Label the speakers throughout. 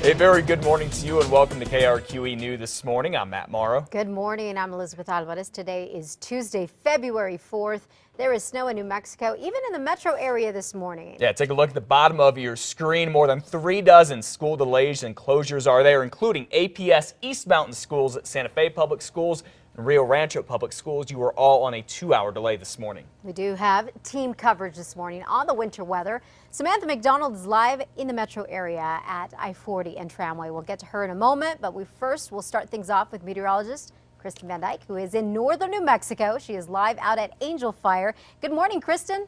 Speaker 1: A very good morning to you and welcome to KRQE News this morning. I'm Matt Morrow.
Speaker 2: Good morning. I'm Elizabeth Alvarez. Today is Tuesday, February 4th. There is snow in New Mexico, even in the metro area this morning.
Speaker 1: Yeah, take a look at the bottom of your screen. More than 3 dozen school delays and closures are there, including APS East Mountain Schools, Santa Fe Public Schools, and Rio Rancho Public Schools. You were all on a 2-hour delay this morning.
Speaker 2: We do have team coverage this morning on the winter weather. Samantha McDonald is live in the metro area at I-40 and Tramway. We'll get to her in a moment, but we'll start things off with meteorologist Kristen Van Dyke, who is in northern New Mexico. She is live out at Angel Fire. Good morning, Kristen.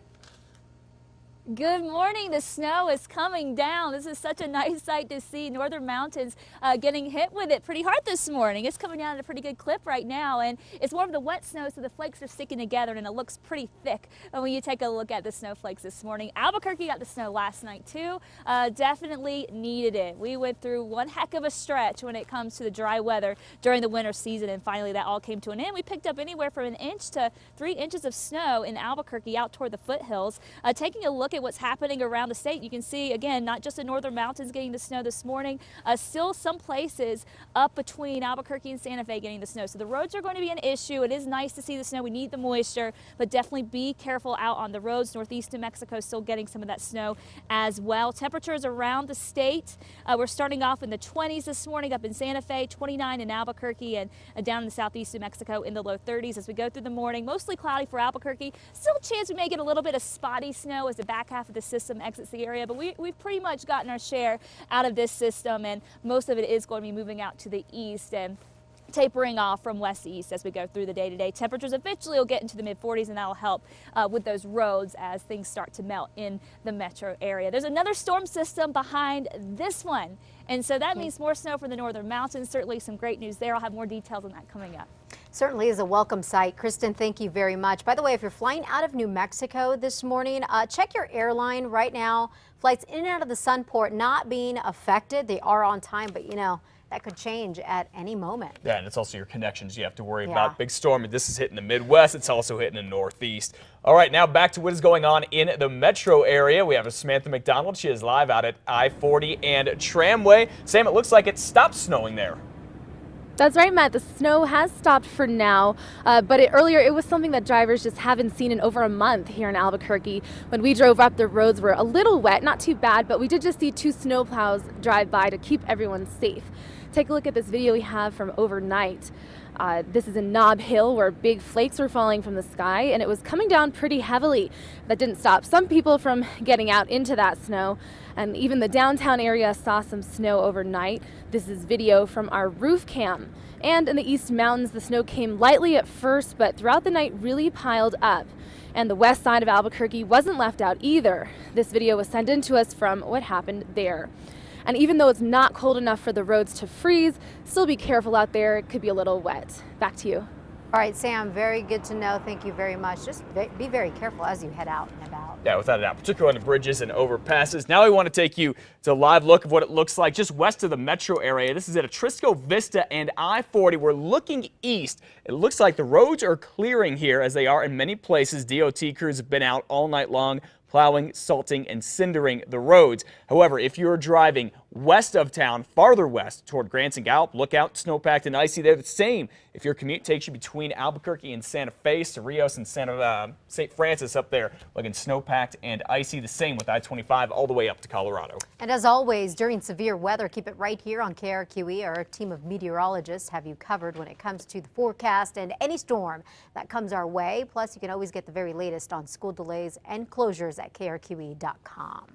Speaker 3: Good morning. The snow is coming down. This is such a nice sight to see. Northern Mountains getting hit with it pretty hard this morning. It's coming down at a pretty good clip right now, and it's more of the wet snow, so the flakes are sticking together and it looks pretty thick when you take a look at the snowflakes this morning. Albuquerque got the snow last night too. Definitely needed it. We went through one heck of a stretch when it comes to the dry weather during the winter season, and finally that all came to an end. We picked up anywhere from 1 inch to 3 inches of snow in Albuquerque out toward the foothills. Taking a look at what's happening around the state, you can see again not just the northern mountains getting the snow this morning, still some places up between Albuquerque and Santa Fe getting the snow. So the roads are going to be an issue. It is nice to see the snow. We need the moisture, but definitely be careful out on the roads. Northeast New Mexico still getting some of that snow as well. Temperatures around the state, we're starting off in the 20s this morning up in Santa Fe, 29 in Albuquerque, and down in the southeast New Mexico in the low 30s as we go through the morning. Mostly cloudy for Albuquerque. Still a chance we may get a little bit of spotty snow as the back half of the system exits the area, but we've pretty much gotten our share out of this system, and most of it is going to be moving out to the east and tapering off from west to east as we go through the day-to-day. Temperatures eventually will get into the mid-40s, and that'll help with those roads as things start to melt in the metro area. There's another storm system behind this one, and so that means more snow for the northern mountains. Certainly some great news there. I'll have more details on that coming up.
Speaker 2: Certainly is a welcome sight. Kristen, thank you very much. By the way, if you're flying out of New Mexico this morning, check your airline right now. Flights in and out of the Sunport not being affected. They are on time, but you know, that could change at any moment.
Speaker 1: Yeah, and it's also your connections you have to worry about. Big storm, this is hitting the Midwest. It's also hitting the Northeast. All right, now back to what is going on in the metro area. We have Samantha McDonald. She is live out at I-40 and Tramway. Sam, it looks like it stopped snowing there.
Speaker 4: That's right, Matt. The snow has stopped for now, but earlier it was something that drivers just haven't seen in over a month here in Albuquerque. When we drove up, the roads were a little wet, not too bad, but we did just see 2 snowplows drive by to keep everyone safe. Take a look at this video we have from overnight. This is in Nob Hill, where big flakes were falling from the sky, and it was coming down pretty heavily. That didn't stop some people from getting out into that snow, and even the downtown area saw some snow overnight. This is video from our roof cam. And in the East Mountains, the snow came lightly at first, but throughout the night really piled up. And the west side of Albuquerque wasn't left out either. This video was sent in to us from what happened there. And even though it's not cold enough for the roads to freeze, still be careful out there. It could be a little wet. Back to you.
Speaker 2: All right, Sam, very good to know. Thank you very much. Just be very careful as you head out and about.
Speaker 1: Yeah, without a doubt, particularly on the bridges and overpasses. Now we want to take you to a live look of what it looks like just west of the metro area. This is at Atrisco Vista and I-40. We're looking east. It looks like the roads are clearing here, as they are in many places. DOT crews have been out all night long, plowing, salting, and cindering the roads. However, if you're driving west of town, farther west toward Grants and Gallup, look out, snow-packed and icy there. The same if your commute takes you between Albuquerque and Santa Fe, Cerrillos and St. Francis up there, looking snow-packed and icy. The same with I-25 all the way up to Colorado.
Speaker 2: And as always, during severe weather, keep it right here on KRQE. Our team of meteorologists have you covered when it comes to the forecast and any storm that comes our way. Plus, you can always get the very latest on school delays and closures at krqe.com.